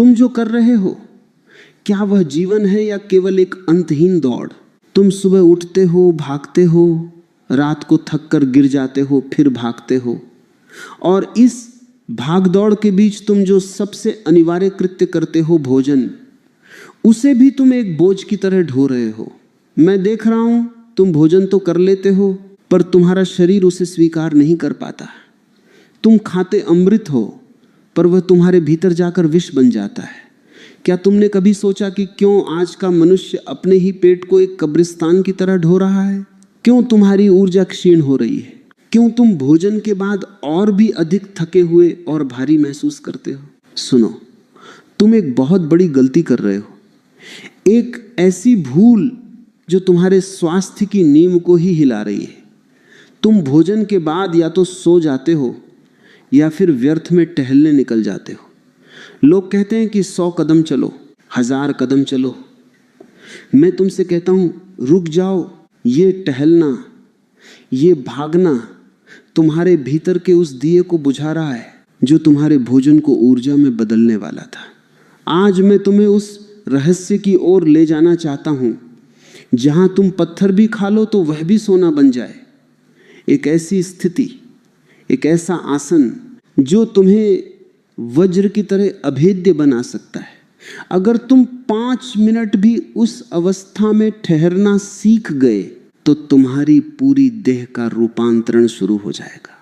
तुम जो कर रहे हो, क्या वह जीवन है या केवल एक अंतहीन दौड़? तुम सुबह उठते हो, भागते हो, रात को थक कर गिर जाते हो, फिर भागते हो, और इस भाग दौड़ के बीच तुम जो सबसे अनिवार्य कृत्य करते हो, भोजन, उसे भी तुम एक बोझ की तरह ढो रहे हो। मैं देख रहा हूं, तुम भोजन तो कर लेते हो, पर तुम्हारा शरीर उसे स्वीकार नहीं कर पाता। तुम खाते अमृत हो, पर वह तुम्हारे भीतर जाकर विष बन जाता है। क्या तुमने कभी सोचा कि क्यों आज का मनुष्य अपने ही पेट को एक कब्रिस्तान की तरह ढो रहा है? क्यों तुम्हारी ऊर्जा क्षीण हो रही है? क्यों तुम भोजन के बाद और भी अधिक थके हुए और भारी महसूस करते हो? सुनो, तुम एक बहुत बड़ी गलती कर रहे हो, एक ऐसी भूल जो तुम्हारे स्वास्थ्य की नींव को ही हिला रही है। तुम भोजन के बाद या तो सो जाते हो या फिर व्यर्थ में टहलने निकल जाते हो। लोग कहते हैं कि 100 कदम चलो, 1000 कदम चलो। मैं तुमसे कहता हूं, रुक जाओ। ये टहलना, ये भागना तुम्हारे भीतर के उस दिए को बुझा रहा है जो तुम्हारे भोजन को ऊर्जा में बदलने वाला था। आज मैं तुम्हें उस रहस्य की ओर ले जाना चाहता हूं जहां तुम पत्थर भी खा लो तो वह भी सोना बन जाए। एक ऐसी स्थिति, एक ऐसा आसन जो तुम्हें वज्र की तरह अभेद्य बना सकता है। अगर तुम 5 मिनट भी उस अवस्था में ठहरना सीख गए तो तुम्हारी पूरी देह का रूपांतरण शुरू हो जाएगा।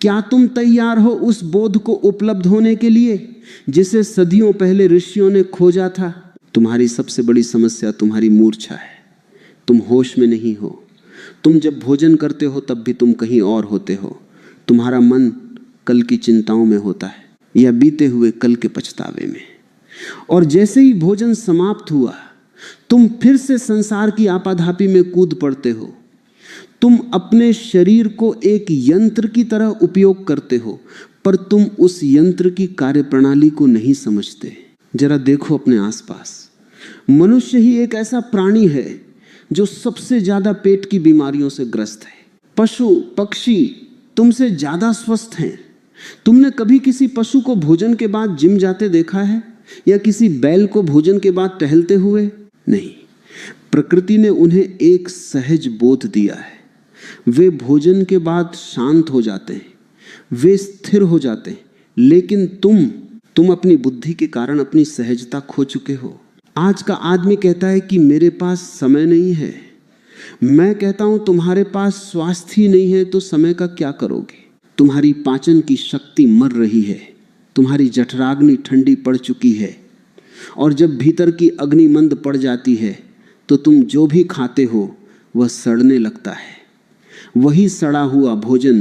क्या तुम तैयार हो उस बोध को उपलब्ध होने के लिए जिसे सदियों पहले ऋषियों ने खोजा था? तुम्हारी सबसे बड़ी समस्या तुम्हारी मूर्छा है। तुम होश में नहीं हो। तुम जब भोजन करते हो तब भी तुम कहीं और होते हो। तुम्हारा मन कल की चिंताओं में होता है या बीते हुए कल के पछतावे में। और जैसे ही भोजन समाप्त हुआ, तुम फिर से संसार की आपाधापी में कूद पड़ते हो। तुम अपने शरीर को एक यंत्र की तरह उपयोग करते हो, पर तुम उस यंत्र की कार्यप्रणाली को नहीं समझते। जरा देखो अपने आसपास। मनुष्य ही एक ऐसा प्राणी है जो सबसे ज्यादा पेट की बीमारियों से ग्रस्त है। पशु पक्षी तुमसे ज्यादा स्वस्थ हैं। तुमने कभी किसी पशु को भोजन के बाद जिम जाते देखा है या किसी बैल को भोजन के बाद टहलते हुए? नहीं। प्रकृति ने उन्हें एक सहज बोध दिया है। वे भोजन के बाद शांत हो जाते हैं, वे स्थिर हो जाते हैं। लेकिन तुम अपनी बुद्धि के कारण अपनी सहजता खो चुके हो। आज का आदमी कहता है कि मेरे पास समय नहीं है। मैं कहता हूं तुम्हारे पास स्वास्थ्य ही नहीं है तो समय का क्या करोगे? तुम्हारी पाचन की शक्ति मर रही है, तुम्हारी जठराग्नि ठंडी पड़ चुकी है, और जब भीतर की अग्नि मंद पड़ जाती है तो तुम जो भी खाते हो वह सड़ने लगता है। वही सड़ा हुआ भोजन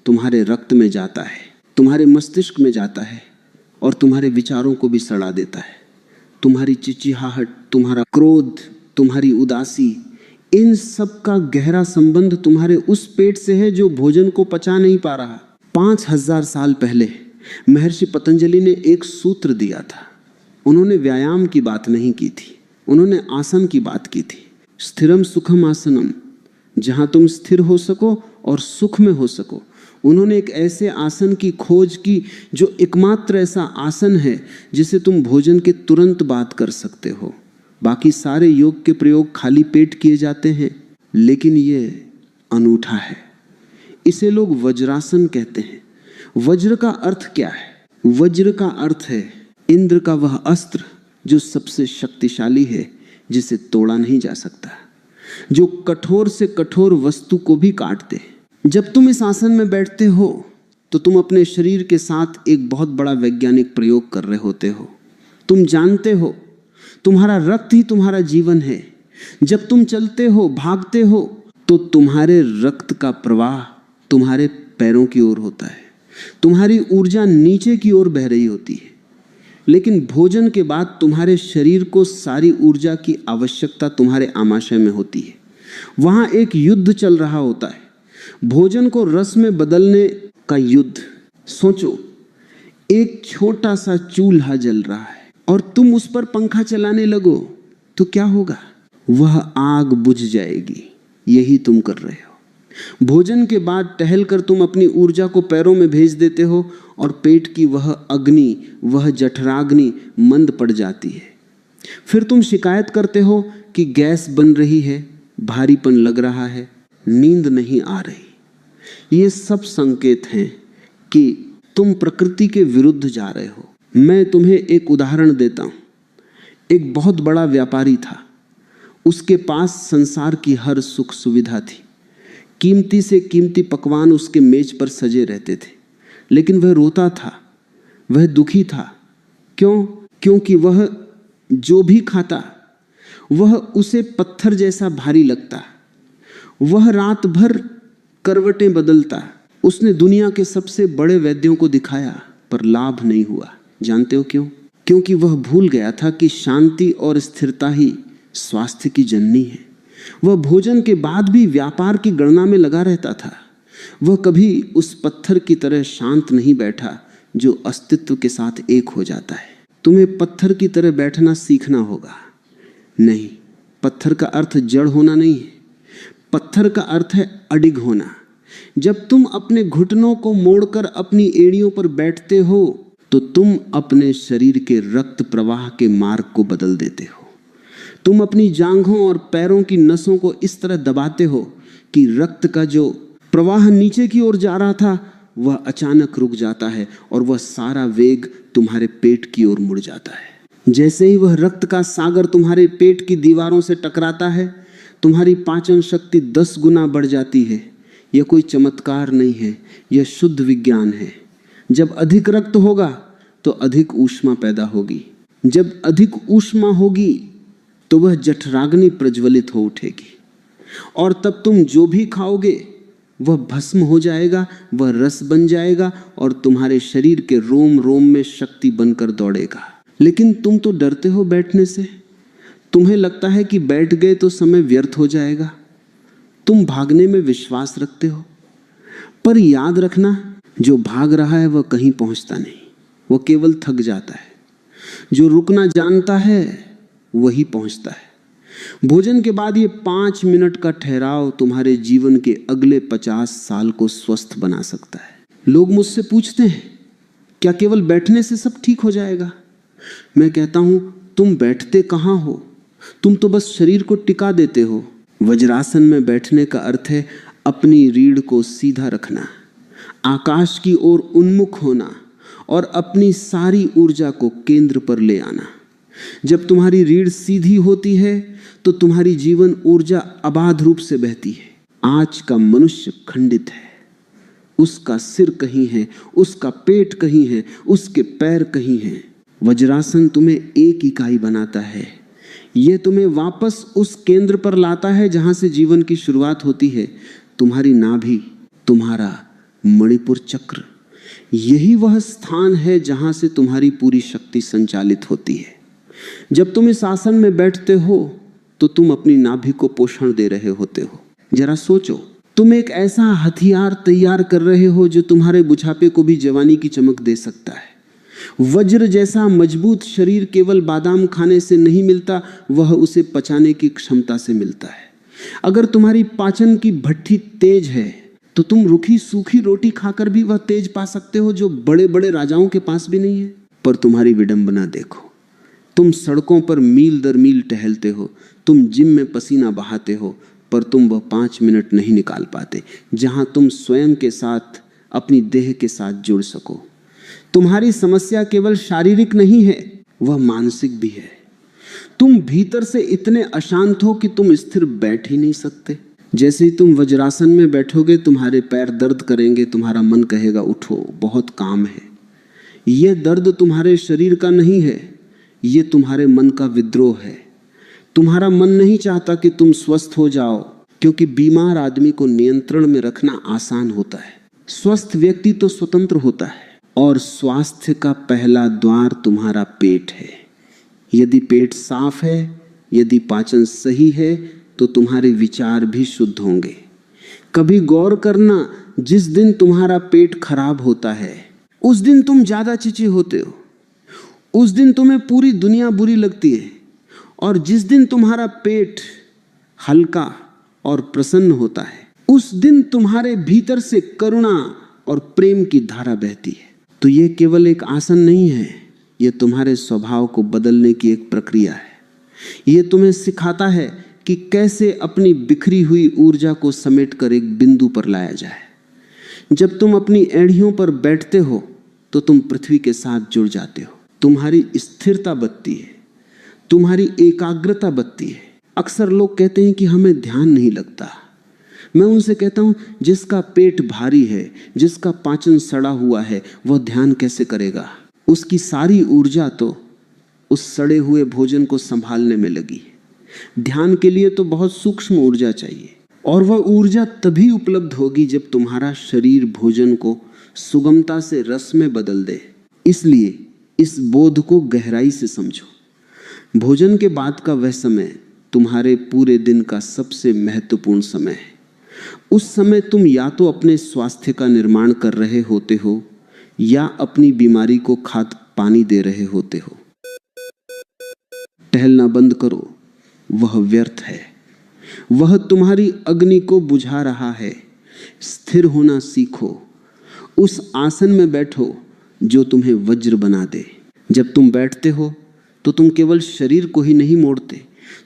तुम्हारे रक्त में जाता है, तुम्हारे मस्तिष्क में जाता है और तुम्हारे विचारों को भी सड़ा देता है। तुम्हारी चिचिहाहट, तुम्हारा क्रोध, तुम्हारी उदासी, इन सब का गहरा संबंध तुम्हारे उस पेट से है जो भोजन को पचा नहीं पा रहा। 5000 साल पहले महर्षि पतंजलि ने एक सूत्र दिया था। उन्होंने व्यायाम की बात नहीं की थी, उन्होंने आसन की बात की थी। स्थिरम सुखम आसनम, जहां तुम स्थिर हो सको और सुख में हो सको। उन्होंने एक ऐसे आसन की खोज की जो एकमात्र ऐसा आसन है जिसे तुम भोजन के तुरंत बाद कर सकते हो। बाकी सारे योग के प्रयोग खाली पेट किए जाते हैं, लेकिन ये अनूठा है। इसे लोग वज्रासन कहते हैं। वज्र का अर्थ क्या है? वज्र का अर्थ है इंद्र का वह अस्त्र जो सबसे शक्तिशाली है, जिसे तोड़ा नहीं जा सकता, जो कठोर से कठोर वस्तु को भी काट दे। जब तुम इस आसन में बैठते हो तो तुम अपने शरीर के साथ एक बहुत बड़ा वैज्ञानिक प्रयोग कर रहे होते हो। तुम जानते हो तुम्हारा रक्त ही तुम्हारा जीवन है। जब तुम चलते हो, भागते हो, तो तुम्हारे रक्त का प्रवाह तुम्हारे पैरों की ओर होता है। तुम्हारी ऊर्जा नीचे की ओर बह रही होती है। लेकिन भोजन के बाद तुम्हारे शरीर को सारी ऊर्जा की आवश्यकता तुम्हारे आमाशय में होती है। वहां एक युद्ध चल रहा होता है, भोजन को रस में बदलने का युद्ध। सोचो, एक छोटा सा चूल्हा जल रहा है और तुम उस पर पंखा चलाने लगो तो क्या होगा? वह आग बुझ जाएगी। यही तुम कर रहे हो। भोजन के बाद टहलकर तुम अपनी ऊर्जा को पैरों में भेज देते हो और पेट की वह अग्नि, वह जठराग्नि मंद पड़ जाती है। फिर तुम शिकायत करते हो कि गैस बन रही है, भारीपन लग रहा है, नींद नहीं आ रही। ये सब संकेत हैं कि तुम प्रकृति के विरुद्ध जा रहे हो। मैं तुम्हें एक उदाहरण देता हूं। एक बहुत बड़ा व्यापारी था, उसके पास संसार की हर सुख सुविधा थी, कीमती से कीमती पकवान उसके मेज पर सजे रहते थे, लेकिन वह रोता था, वह दुखी था। क्यों? क्योंकि वह जो भी खाता वह उसे पत्थर जैसा भारी लगता। वह रात भर करवटें बदलता। उसने दुनिया के सबसे बड़े वैद्यों को दिखाया पर लाभ नहीं हुआ। जानते हो क्यों? क्योंकि वह भूल गया था कि शांति और स्थिरता ही स्वास्थ्य की जननी है। वह भोजन के बाद भी व्यापार की गणना में लगा रहता था। वह कभी उस पत्थर की तरह शांत नहीं बैठा जो अस्तित्व के साथ एक हो जाता है। तुम्हें पत्थर की तरह बैठना सीखना होगा। नहीं, पत्थर का अर्थ जड़ होना नहीं है। पत्थर का अर्थ है अडिग होना। जब तुम अपने घुटनों को मोड़कर अपनी एड़ियों पर बैठते हो तो तुम अपने शरीर के रक्त प्रवाह के मार्ग को बदल देते हो। तुम अपनी जांघों और पैरों की नसों को इस तरह दबाते हो कि रक्त का जो प्रवाह नीचे की ओर जा रहा था वह अचानक रुक जाता है और वह सारा वेग तुम्हारे पेट की ओर मुड़ जाता है। जैसे ही वह रक्त का सागर तुम्हारे पेट की दीवारों से टकराता है, तुम्हारी पाचन शक्ति 10 गुना बढ़ जाती है। यह कोई चमत्कार नहीं है, यह शुद्ध विज्ञान है। जब अधिक रक्त होगा तो अधिक ऊष्मा पैदा होगी। जब अधिक ऊष्मा होगी तो वह जठराग्नि प्रज्वलित हो उठेगी और तब तुम जो भी खाओगे वह भस्म हो जाएगा, वह रस बन जाएगा और तुम्हारे शरीर के रोम रोम में शक्ति बनकर दौड़ेगा। लेकिन तुम तो डरते हो बैठने से। तुम्हें लगता है कि बैठ गए तो समय व्यर्थ हो जाएगा। तुम भागने में विश्वास रखते हो, पर याद रखना, जो भाग रहा है वह कहीं पहुंचता नहीं, वह केवल थक जाता है। जो रुकना जानता है वही पहुंचता है। भोजन के बाद ये 5 मिनट का ठहराव तुम्हारे जीवन के अगले 50 साल को स्वस्थ बना सकता है। लोग मुझसे पूछते हैं, क्या केवल बैठने से सब ठीक हो जाएगा? मैं कहता हूं, तुम बैठते कहां हो? तुम तो बस शरीर को टिका देते हो। वज्रासन में बैठने का अर्थ है अपनी रीढ़ को सीधा रखना, आकाश की ओर उन्मुख होना और अपनी सारी ऊर्जा को केंद्र पर ले आना। जब तुम्हारी रीढ़ सीधी होती है तो तुम्हारी जीवन ऊर्जा अबाध रूप से बहती है। आज का मनुष्य खंडित है, उसका सिर कहीं है, उसका पेट कहीं है, उसके पैर कहीं हैं। वज्रासन तुम्हें एक इकाई बनाता है। यह तुम्हें वापस उस केंद्र पर लाता है जहां से जीवन की शुरुआत होती है। तुम्हारी नाभि, तुम्हारा मणिपुर चक्र, यही वह स्थान है जहां से तुम्हारी पूरी शक्ति संचालित होती है। जब तुम इस आसन में बैठते हो तो तुम अपनी नाभि को पोषण दे रहे होते हो। जरा सोचो, तुम एक ऐसा हथियार तैयार कर रहे हो जो तुम्हारे बुढ़ापे को भी जवानी की चमक दे सकता है। वज्र जैसा मजबूत शरीर केवल बादाम खाने से नहीं मिलता, वह उसे पचाने की क्षमता से मिलता है। अगर तुम्हारी पाचन की भट्ठी तेज है तो तुम रूखी सूखी रोटी खाकर भी वह तेज पा सकते हो जो बड़े बड़े राजाओं के पास भी नहीं है। पर तुम्हारी विडंबना देखो, तुम सड़कों पर मील दर मील टहलते हो, तुम जिम में पसीना बहाते हो, पर तुम वह 5 मिनट नहीं निकाल पाते जहां तुम स्वयं के साथ, अपनी देह के साथ जुड़ सको। तुम्हारी समस्या केवल शारीरिक नहीं है, वह मानसिक भी है। तुम भीतर से इतने अशांत हो कि तुम स्थिर बैठ ही नहीं सकते। जैसे ही तुम वज्रासन में बैठोगे तुम्हारे पैर दर्द करेंगे, तुम्हारा मन कहेगा उठो, बहुत काम है। यह दर्द तुम्हारे शरीर का नहीं है, यह तुम्हारे मन का विद्रोह है। तुम्हारा मन नहीं चाहता कि तुम स्वस्थ हो जाओ, क्योंकि बीमार आदमी को नियंत्रण में रखना आसान होता है। स्वस्थ व्यक्ति तो स्वतंत्र होता है। और स्वास्थ्य का पहला द्वार तुम्हारा पेट है। यदि पेट साफ है, यदि पाचन सही है, तो तुम्हारे विचार भी शुद्ध होंगे। कभी गौर करना, जिस दिन तुम्हारा पेट खराब होता है उस दिन तुम ज्यादा चिंचे होते हो, उस दिन तुम्हें पूरी दुनिया बुरी लगती है। और जिस दिन तुम्हारा पेट हल्का और प्रसन्न होता है उस दिन तुम्हारे भीतर से करुणा और प्रेम की धारा बहती है। तो ये केवल एक आसन नहीं है, ये तुम्हारे स्वभाव को बदलने की एक प्रक्रिया है। ये तुम्हें सिखाता है कि कैसे अपनी बिखरी हुई ऊर्जा को समेटकर एक बिंदु पर लाया जाए। जब तुम अपनी एड़ियों पर बैठते हो तो तुम पृथ्वी के साथ जुड़ जाते हो। तुम्हारी स्थिरता बढ़ती है, तुम्हारी एकाग्रता बढ़ती है। अक्सर लोग कहते हैं कि हमें ध्यान नहीं लगता। मैं उनसे कहता हूं, जिसका पेट भारी है, जिसका पाचन सड़ा हुआ है, वह ध्यान कैसे करेगा? उसकी सारी ऊर्जा तो उस सड़े हुए भोजन को संभालने में लगी है। ध्यान के लिए तो बहुत सूक्ष्म ऊर्जा चाहिए, और वह ऊर्जा तभी उपलब्ध होगी जब तुम्हारा शरीर भोजन को सुगमता से रस में बदल दे। इसलिए इस बोध को गहराई से समझो। भोजन के बाद का वह समय तुम्हारे पूरे दिन का सबसे महत्वपूर्ण समय है। उस समय तुम या तो अपने स्वास्थ्य का निर्माण कर रहे होते हो या अपनी बीमारी को खाद पानी दे रहे होते हो। टहलना बंद करो, वह व्यर्थ है। वह तुम्हारी अग्नि को बुझा रहा है। स्थिर होना सीखो। उस आसन में बैठो जो तुम्हें वज्र बना दे। जब तुम बैठते हो तो तुम केवल शरीर को ही नहीं मोड़ते,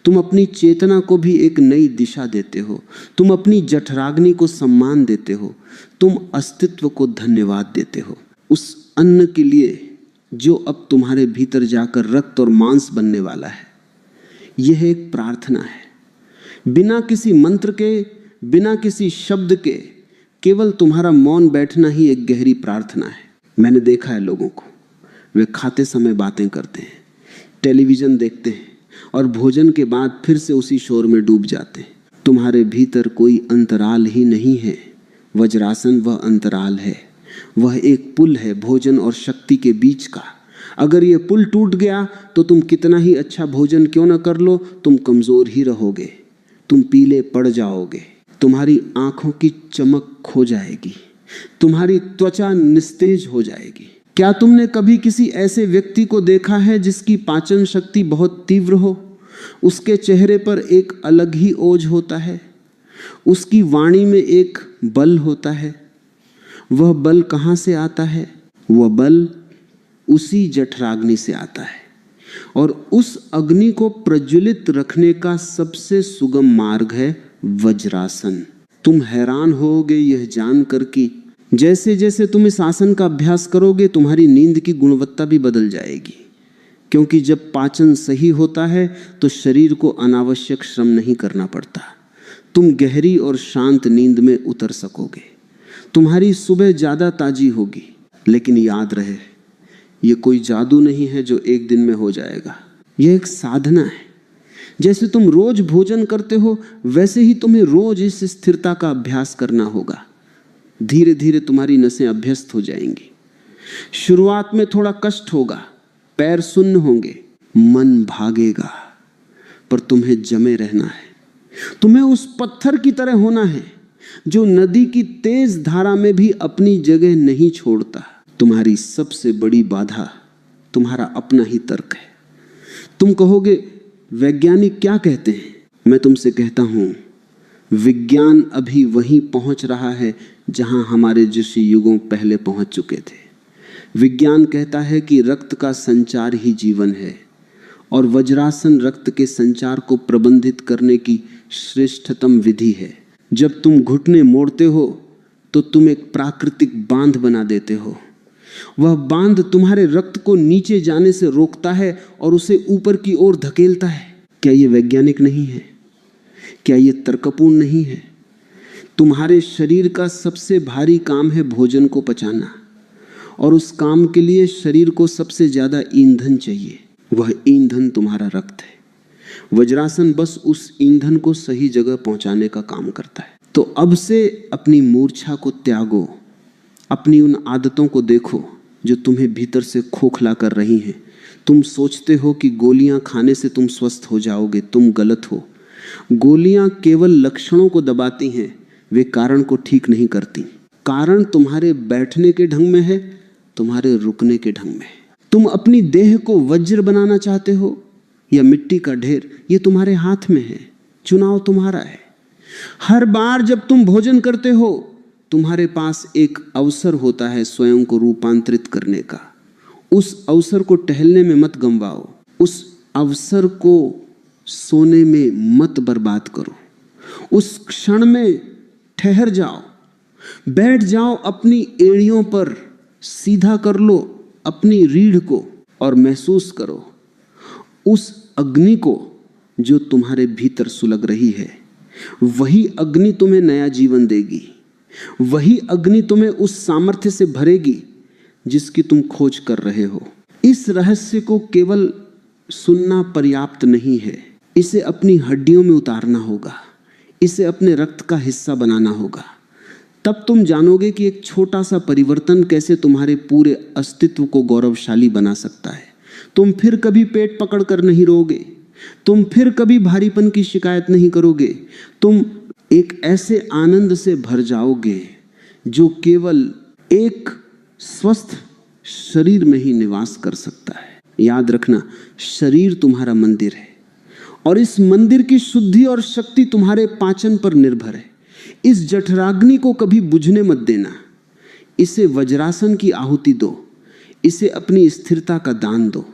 तुम अपनी चेतना को भी एक नई दिशा देते हो। तुम अपनी जठराग्नि को सम्मान देते हो। तुम अस्तित्व को धन्यवाद देते हो, उस अन्न के लिए जो अब तुम्हारे भीतर जाकर रक्त और मांस बनने वाला है। यह एक प्रार्थना है, बिना किसी मंत्र के, बिना किसी शब्द के। केवल तुम्हारा मौन बैठना ही एक गहरी प्रार्थना है। मैंने देखा है लोगों को, वे खाते समय बातें करते हैं, टेलीविजन देखते हैं और भोजन के बाद फिर से उसी शोर में डूब जाते हैं। तुम्हारे भीतर कोई अंतराल ही नहीं है। वज्रासन वह अंतराल है, वह एक पुल है भोजन और शक्ति के बीच का। अगर यह पुल टूट गया तो तुम कितना ही अच्छा भोजन क्यों न कर लो, तुम कमजोर ही रहोगे, तुम पीले पड़ जाओगे, तुम्हारी आंखों की चमक खो जाएगी, तुम्हारी त्वचा निस्तेज हो जाएगी। क्या तुमने कभी किसी ऐसे व्यक्ति को देखा है जिसकी पाचन शक्ति बहुत तीव्र हो? उसके चेहरे पर एक अलग ही ओज होता है, उसकी वाणी में एक बल होता है। वह बल कहाँ से आता है? वह बल उसी जठराग्नि से आता है, और उस अग्नि को प्रज्वलित रखने का सबसे सुगम मार्ग है वज्रासन। तुम हैरान होगे यह जानकर कि जैसे जैसे तुम इस आसन का अभ्यास करोगे तुम्हारी नींद की गुणवत्ता भी बदल जाएगी। क्योंकि जब पाचन सही होता है तो शरीर को अनावश्यक श्रम नहीं करना पड़ता। तुम गहरी और शांत नींद में उतर सकोगे। तुम्हारी सुबह ज़्यादा ताजी होगी। लेकिन याद रहे, ये कोई जादू नहीं है जो एक दिन में हो जाएगा। यह एक साधना है। जैसे तुम रोज भोजन करते हो वैसे ही तुम्हें रोज इस स्थिरता का अभ्यास करना होगा। धीरे धीरे तुम्हारी नसें अभ्यस्त हो जाएंगी। शुरुआत में थोड़ा कष्ट होगा, पैर सुन्न होंगे, मन भागेगा, पर तुम्हें जमे रहना है। तुम्हें उस पत्थर की तरह होना है जो नदी की तेज धारा में भी अपनी जगह नहीं छोड़ता। तुम्हारी सबसे बड़ी बाधा तुम्हारा अपना ही तर्क है। तुम कहोगे वैज्ञानिक क्या कहते हैं? मैं तुमसे कहता हूं, विज्ञान अभी वहीं पहुंच रहा है जहां हमारे ऋषि युगों पहले पहुंच चुके थे। विज्ञान कहता है कि रक्त का संचार ही जीवन है, और वज्रासन रक्त के संचार को प्रबंधित करने की श्रेष्ठतम विधि है। जब तुम घुटने मोड़ते हो तो तुम एक प्राकृतिक बांध बना देते हो। वह बांध तुम्हारे रक्त को नीचे जाने से रोकता है और उसे ऊपर की ओर धकेलता है। क्या यह वैज्ञानिक नहीं है? क्या यह तर्कपूर्ण नहीं है? तुम्हारे शरीर का सबसे भारी काम है भोजन को पचाना, और उस काम के लिए शरीर को सबसे ज्यादा ईंधन चाहिए। वह ईंधन तुम्हारा रक्त है। वज्रासन बस उस ईंधन को सही जगह पहुंचाने का काम करता है। तो अब से अपनी मूर्छा को त्यागो, अपनी उन आदतों को देखो जो तुम्हें भीतर से खोखला कर रही हैं। तुम सोचते हो कि गोलियां खाने से तुम स्वस्थ हो जाओगे, तुम गलत हो। गोलियां केवल लक्षणों को दबाती हैं, वे कारण को ठीक नहीं करती। कारण तुम्हारे बैठने के ढंग में है, तुम्हारे रुकने के ढंग में है। तुम अपनी देह को वज्र बनाना चाहते हो या मिट्टी का ढेर, ये तुम्हारे हाथ में है। चुनाव तुम्हारा है। हर बार जब तुम भोजन करते हो, तुम्हारे पास एक अवसर होता है स्वयं को रूपांतरित करने का। उस अवसर को टहलने में मत गंवाओ, उस अवसर को सोने में मत बर्बाद करो। उस क्षण में ठहर जाओ, बैठ जाओ, अपनी एड़ियों पर सीधा कर लो अपनी रीढ़ को और महसूस करो उस अग्नि को जो तुम्हारे भीतर सुलग रही है। वही अग्नि तुम्हें नया जीवन देगी, वही अग्नि तुम्हें उस सामर्थ्य से भरेगी जिसकी तुम खोज कर रहे हो। इस रहस्य को केवल सुनना पर्याप्त नहीं है, इसे अपनी हड्डियों में उतारना होगा, इसे अपने रक्त का हिस्सा बनाना होगा। तब तुम जानोगे कि एक छोटा सा परिवर्तन कैसे तुम्हारे पूरे अस्तित्व को गौरवशाली बना सकता है। तुम फिर कभी पेट पकड़ कर नहीं रोगे, तुम फिर कभी भारीपन की शिकायत नहीं करोगे। तुम एक ऐसे आनंद से भर जाओगे जो केवल एक स्वस्थ शरीर में ही निवास कर सकता है। याद रखना, शरीर तुम्हारा मंदिर है और इस मंदिर की शुद्धि और शक्ति तुम्हारे पाचन पर निर्भर है। इस जठराग्नि को कभी बुझने मत देना, इसे वज्रासन की आहुति दो, इसे अपनी स्थिरता का दान दो।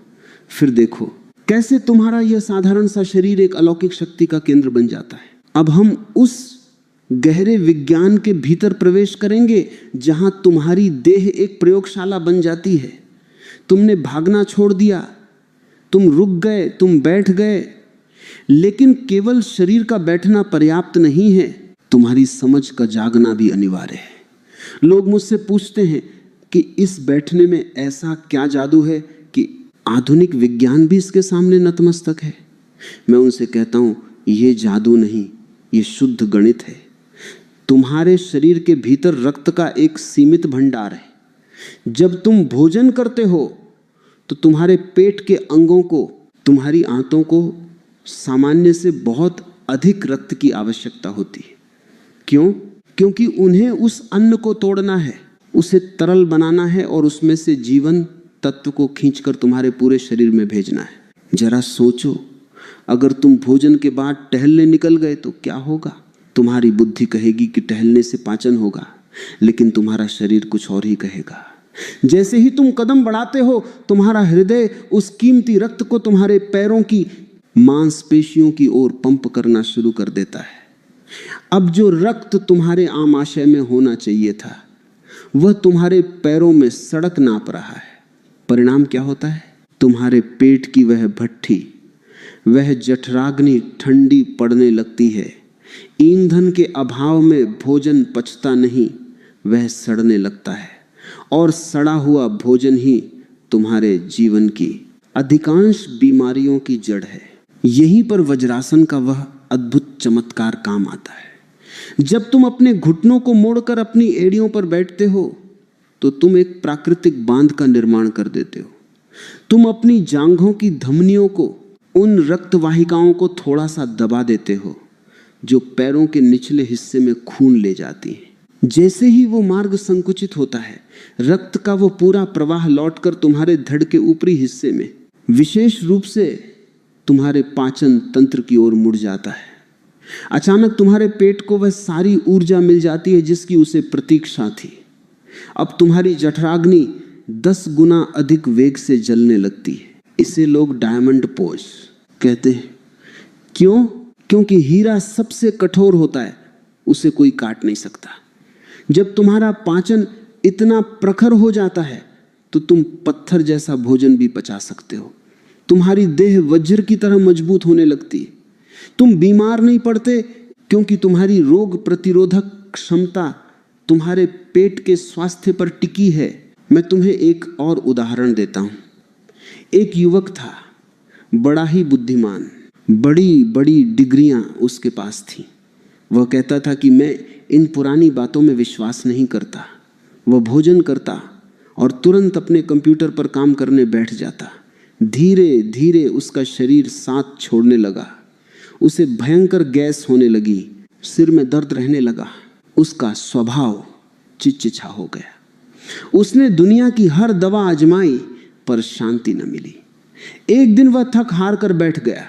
फिर देखो कैसे तुम्हारा यह साधारण सा शरीर एक अलौकिक शक्ति का केंद्र बन जाता है। अब हम उस गहरे विज्ञान के भीतर प्रवेश करेंगे जहां तुम्हारी देह एक प्रयोगशाला बन जाती है। तुमने भागना छोड़ दिया, तुम रुक गए, तुम बैठ गए, लेकिन केवल शरीर का बैठना पर्याप्त नहीं है, तुम्हारी समझ का जागना भी अनिवार्य है। लोग मुझसे पूछते हैं कि इस बैठने में ऐसा क्या जादू है कि आधुनिक विज्ञान भी इसके सामने नतमस्तक है। मैं उनसे कहता हूं, ये जादू नहीं, ये शुद्ध गणित है। तुम्हारे शरीर के भीतर रक्त का एक सीमित भंडार है। जब तुम भोजन करते हो तो तुम्हारे पेट के अंगों को, तुम्हारी आंतों को सामान्य से बहुत अधिक रक्त की आवश्यकता होती है। क्यों? क्योंकि उन्हें उस अन्न को तोड़ना है, उसे तरल बनाना है और उसमें से जीवन तत्व को खींचकर तुम्हारे पूरे शरीर में भेजना है। जरा सोचो, अगर तुम भोजन के बाद टहलने निकल गए तो क्या होगा? तुम्हारी बुद्धि कहेगी कि टहलने से पाचन होगा, लेकिन तुम्हारा शरीर कुछ और ही कहेगा। जैसे ही तुम कदम बढ़ाते हो, तुम्हारा हृदय उस कीमती रक्त को तुम्हारे पैरों की मांसपेशियों की ओर पंप करना शुरू कर देता है। अब जो रक्त तुम्हारे आमाशय में होना चाहिए था, वह तुम्हारे पैरों में सड़क नाप रहा है। परिणाम क्या होता है? तुम्हारे पेट की वह भट्ठी, वह जठराग्नि ठंडी पड़ने लगती है। ईंधन के अभाव में भोजन पचता नहीं, वह सड़ने लगता है और सड़ा हुआ भोजन ही तुम्हारे जीवन की अधिकांश बीमारियों की जड़ है। यहीं पर वज्रासन का वह अद्भुत चमत्कार काम आता है। जब तुम अपने घुटनों को मोड़कर अपनी एड़ियों पर बैठते हो तो तुम एक प्राकृतिक बांध का निर्माण कर देते हो। तुम अपनी जांघों की धमनियों को, उन रक्त वाहिकाओं को थोड़ा सा दबा देते हो जो पैरों के निचले हिस्से में खून ले जाती हैं। जैसे ही वो मार्ग संकुचित होता है, रक्त का वो पूरा प्रवाह लौटकर तुम्हारे धड़ के ऊपरी हिस्से में, विशेष रूप से तुम्हारे पाचन तंत्र की ओर मुड़ जाता है। अचानक तुम्हारे पेट को वह सारी ऊर्जा मिल जाती है जिसकी उसे प्रतीक्षा थी। अब तुम्हारी जठराग्नि 10 गुना अधिक वेग से जलने लगती है। इसे लोग डायमंड पोज कहते हैं। क्यों? क्योंकि हीरा सबसे कठोर होता है, उसे कोई काट नहीं सकता। जब तुम्हारा पाचन इतना प्रखर हो जाता है तो तुम पत्थर जैसा भोजन भी पचा सकते हो। तुम्हारी देह वज्र की तरह मजबूत होने लगती है। तुम बीमार नहीं पड़ते क्योंकि तुम्हारी रोग प्रतिरोधक क्षमता तुम्हारे पेट के स्वास्थ्य पर टिकी है। मैं तुम्हें एक और उदाहरण देता हूं। एक युवक था, बड़ा ही बुद्धिमान, बड़ी बड़ी डिग्रियां उसके पास थी। वह कहता था कि मैं इन पुरानी बातों में विश्वास नहीं करता। वह भोजन करता और तुरंत अपने कंप्यूटर पर काम करने बैठ जाता। धीरे धीरे उसका शरीर साथ छोड़ने लगा। उसे भयंकर गैस होने लगी, सिर में दर्द रहने लगा। उसका स्वभाव चिड़चिड़ा हो गया। उसने दुनिया की हर दवा आजमाई पर शांति न मिली। एक दिन वह थक हार कर बैठ गया।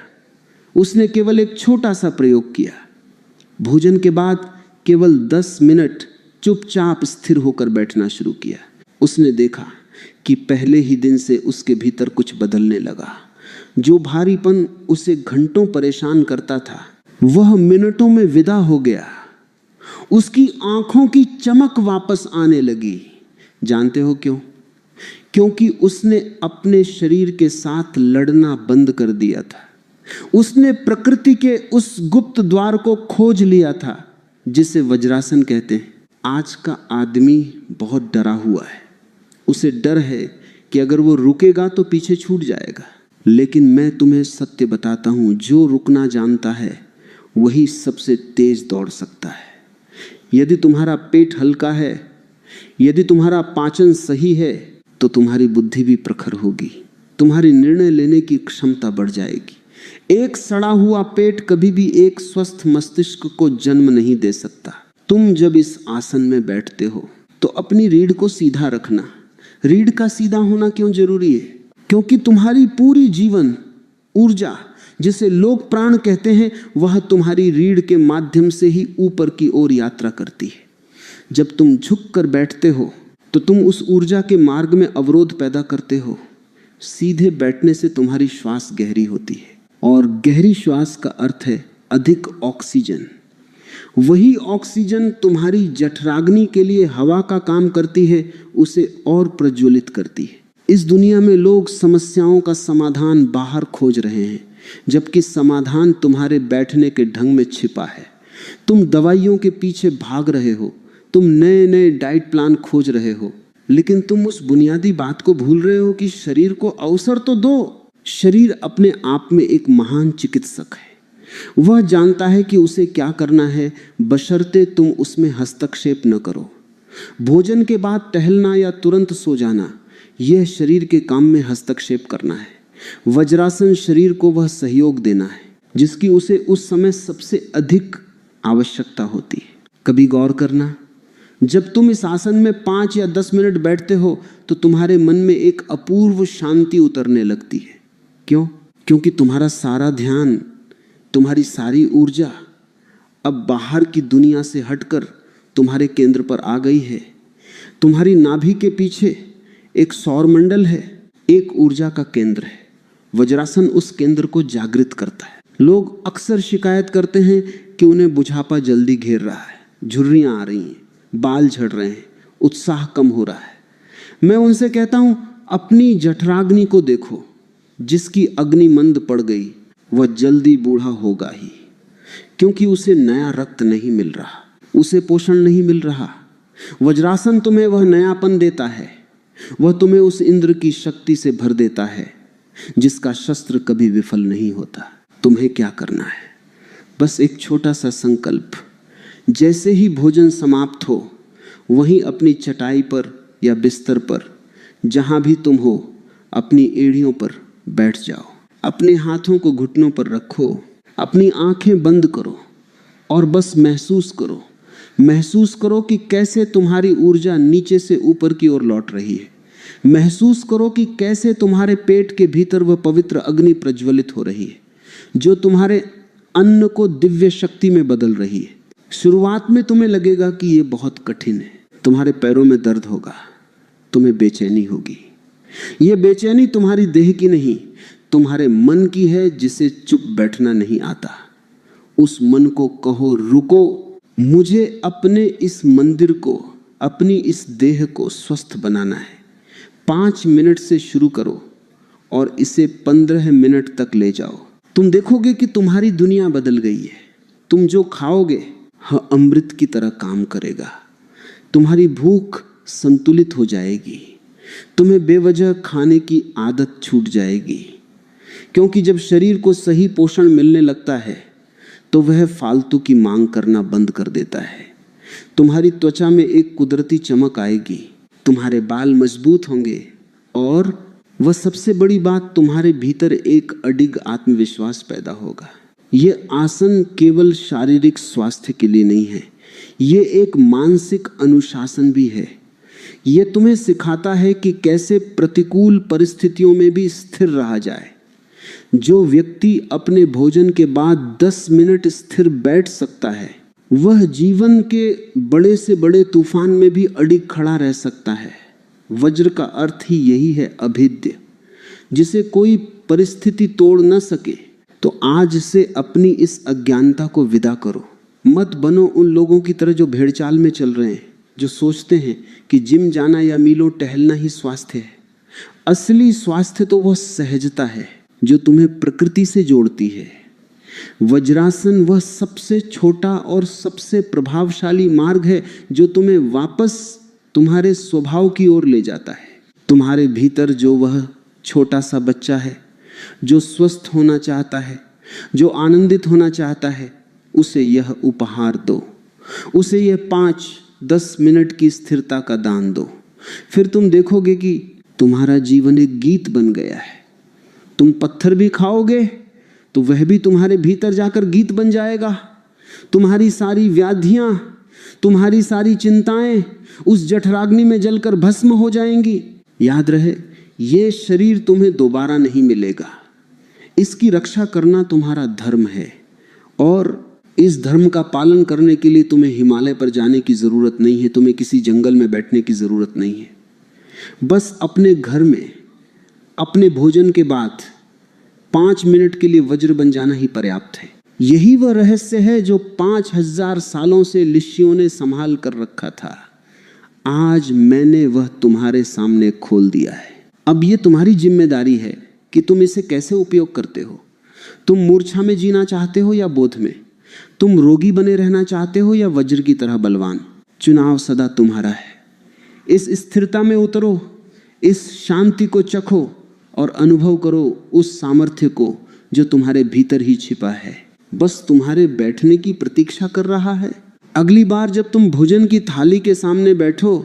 उसने केवल एक छोटा सा प्रयोग किया। भोजन के बाद केवल 10 मिनट चुपचाप स्थिर होकर बैठना शुरू किया। उसने देखा कि पहले ही दिन से उसके भीतर कुछ बदलने लगा। जो भारीपन उसे घंटों परेशान करता था वह मिनटों में विदा हो गया। उसकी आंखों की चमक वापस आने लगी। जानते हो क्यों? क्योंकि उसने अपने शरीर के साथ लड़ना बंद कर दिया था। उसने प्रकृति के उस गुप्त द्वार को खोज लिया था जिसे वज्रासन कहते हैं। आज का आदमी बहुत डरा हुआ है। उसे डर है कि अगर वो रुकेगा तो पीछे छूट जाएगा। लेकिन मैं तुम्हें सत्य बताता हूं, जो रुकना जानता है वही सबसे तेज दौड़ सकता है। यदि तुम्हारा पेट हल्का है, यदि तुम्हारा पाचन सही है, तो तुम्हारी बुद्धि भी प्रखर होगी, तुम्हारी निर्णय लेने की क्षमता बढ़ जाएगी। एक सड़ा हुआ पेट कभी भी एक स्वस्थ मस्तिष्क को जन्म नहीं दे सकता। तुम जब इस आसन में बैठते हो तो अपनी रीढ़ को सीधा रखना। रीढ़ का सीधा होना क्यों जरूरी है? क्योंकि तुम्हारी पूरी जीवन ऊर्जा, जिसे लोग प्राण कहते हैं, वह तुम्हारी रीढ़ के माध्यम से ही ऊपर की ओर यात्रा करती है। जब तुम झुक कर बैठते हो तो तुम उस ऊर्जा के मार्ग में अवरोध पैदा करते हो। सीधे बैठने से तुम्हारी श्वास गहरी होती है, और गहरी श्वास का अर्थ है अधिक ऑक्सीजन। वही ऑक्सीजन तुम्हारी जठराग्नि के लिए हवा का काम करती है, उसे और प्रज्वलित करती है। इस दुनिया में लोग समस्याओं का समाधान बाहर खोज रहे हैं, जबकि समाधान तुम्हारे बैठने के ढंग में छिपा है। तुम दवाइयों के पीछे भाग रहे हो, तुम नए नए डाइट प्लान खोज रहे हो, लेकिन तुम उस बुनियादी बात को भूल रहे हो कि शरीर को अवसर तो दो। शरीर अपने आप में एक महान चिकित्सक है। वह जानता है कि उसे क्या करना है, बशर्ते तुम उसमें हस्तक्षेप न करो। भोजन के बाद टहलना या तुरंत सो जाना, यह शरीर के काम में हस्तक्षेप करना है। वज्रासन शरीर को वह सहयोग देना है जिसकी उसे उस समय सबसे अधिक आवश्यकता होती है। कभी गौर करना, जब तुम इस आसन में 5 या 10 मिनट बैठते हो तो तुम्हारे मन में एक अपूर्व शांति उतरने लगती है। क्यों? क्योंकि तुम्हारा सारा ध्यान, तुम्हारी सारी ऊर्जा अब बाहर की दुनिया से हटकर तुम्हारे केंद्र पर आ गई है। तुम्हारी नाभि के पीछे एक सौरमंडल है, एक ऊर्जा का केंद्र है। वज्रासन उस केंद्र को जागृत करता है। लोग अक्सर शिकायत करते हैं कि उन्हें बुढ़ापा जल्दी घेर रहा है, झुर्रियां आ रही हैं, बाल झड़ रहे हैं, उत्साह कम हो रहा है। मैं उनसे कहता हूं, अपनी जठराग्नि को देखो। जिसकी अग्नि मंद पड़ गई वह जल्दी बूढ़ा होगा ही, क्योंकि उसे नया रक्त नहीं मिल रहा, उसे पोषण नहीं मिल रहा। वज्रासन तुम्हें वह नयापन देता है, वह तुम्हें उस इंद्र की शक्ति से भर देता है जिसका शस्त्र कभी विफल नहीं होता। तुम्हें क्या करना है? बस एक छोटा सा संकल्प। जैसे ही भोजन समाप्त हो, वहीं अपनी चटाई पर या बिस्तर पर, जहां भी तुम हो, अपनी एड़ियों पर बैठ जाओ। अपने हाथों को घुटनों पर रखो, अपनी आंखें बंद करो और बस महसूस करो। महसूस करो कि कैसे तुम्हारी ऊर्जा नीचे से ऊपर की ओर लौट रही है। महसूस करो कि कैसे तुम्हारे पेट के भीतर वह पवित्र अग्नि प्रज्वलित हो रही है, जो तुम्हारे अन्न को दिव्य शक्ति में बदल रही है। शुरुआत में तुम्हें लगेगा कि ये बहुत कठिन है। तुम्हारे पैरों में दर्द होगा, तुम्हें बेचैनी होगी। ये बेचैनी तुम्हारी देह की नहीं, तुम्हारे मन की है, जिसे चुप बैठना नहीं आता। उस मन को कहो, रुको, मुझे अपने इस मंदिर को, अपनी इस देह को स्वस्थ बनाना है। 5 मिनट से शुरू करो और इसे 15 मिनट तक ले जाओ। तुम देखोगे कि तुम्हारी दुनिया बदल गई है। तुम जो खाओगे वह अमृत की तरह काम करेगा। तुम्हारी भूख संतुलित हो जाएगी। तुम्हें बेवजह खाने की आदत छूट जाएगी, क्योंकि जब शरीर को सही पोषण मिलने लगता है तो वह फालतू की मांग करना बंद कर देता है। तुम्हारी त्वचा में एक कुदरती चमक आएगी, तुम्हारे बाल मजबूत होंगे, और वह सबसे बड़ी बात, तुम्हारे भीतर एक अडिग आत्मविश्वास पैदा होगा। ये आसन केवल शारीरिक स्वास्थ्य के लिए नहीं है, ये एक मानसिक अनुशासन भी है। ये तुम्हें सिखाता है कि कैसे प्रतिकूल परिस्थितियों में भी स्थिर रहा जाए। जो व्यक्ति अपने भोजन के बाद 10 मिनट स्थिर बैठ सकता है, वह जीवन के बड़े से बड़े तूफान में भी अडिग खड़ा रह सकता है। वज्र का अर्थ ही यही है, अभेद्य, जिसे कोई परिस्थिति तोड़ न सके। तो आज से अपनी इस अज्ञानता को विदा करो। मत बनो उन लोगों की तरह जो भेड़चाल में चल रहे हैं, जो सोचते हैं कि जिम जाना या मीलों टहलना ही स्वास्थ्य है। असली स्वास्थ्य तो वह सहजता है जो तुम्हें प्रकृति से जोड़ती है। वज्रासन वह सबसे छोटा और सबसे प्रभावशाली मार्ग है जो तुम्हें वापस तुम्हारे स्वभाव की ओर ले जाता है। तुम्हारे भीतर जो वह छोटा सा बच्चा है जो स्वस्थ होना चाहता है, जो आनंदित होना चाहता है, उसे यह उपहार दो। उसे यह 5-10 मिनट की स्थिरता का दान दो। फिर तुम देखोगे कि तुम्हारा जीवन एक गीत बन गया है। तुम पत्थर भी खाओगे तो वह भी तुम्हारे भीतर जाकर गीत बन जाएगा। तुम्हारी सारी व्याधियां, तुम्हारी सारी चिंताएं उस जठराग्नि में जलकर भस्म हो जाएंगी। याद रहे, ये शरीर तुम्हें दोबारा नहीं मिलेगा। इसकी रक्षा करना तुम्हारा धर्म है और इस धर्म का पालन करने के लिए तुम्हें हिमालय पर जाने की जरूरत नहीं है, तुम्हें किसी जंगल में बैठने की जरूरत नहीं है। बस अपने घर में अपने भोजन के बाद 5 मिनट के लिए वज्र बन जाना ही पर्याप्त है। यही वह रहस्य है जो 5000 सालों से ऋषियों ने संभाल कर रखा था। आज मैंने वह तुम्हारे सामने खोल दिया है। अब ये तुम्हारी जिम्मेदारी है कि तुम इसे कैसे उपयोग करते हो। तुम मूर्छा में जीना चाहते हो या बोध में? तुम रोगी बने रहना चाहते हो या वज्र की तरह बलवान? चुनाव सदा तुम्हारा है। इस स्थिरता में उतरो, इस शांति को चखो और अनुभव करो उस सामर्थ्य को जो तुम्हारे भीतर ही छिपा है, बस तुम्हारे बैठने की प्रतीक्षा कर रहा है। अगली बार जब तुम भोजन की थाली के सामने बैठो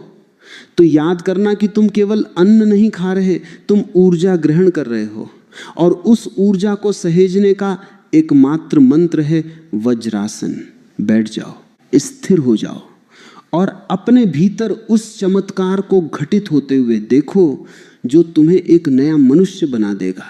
तो याद करना कि तुम केवल अन्न नहीं खा रहे, तुम ऊर्जा ग्रहण कर रहे हो। और उस ऊर्जा को सहेजने का एकमात्र मंत्र है वज्रासन। बैठ जाओ, स्थिर हो जाओ और अपने भीतर उस चमत्कार को घटित होते हुए देखो जो तुम्हें एक नया मनुष्य बना देगा।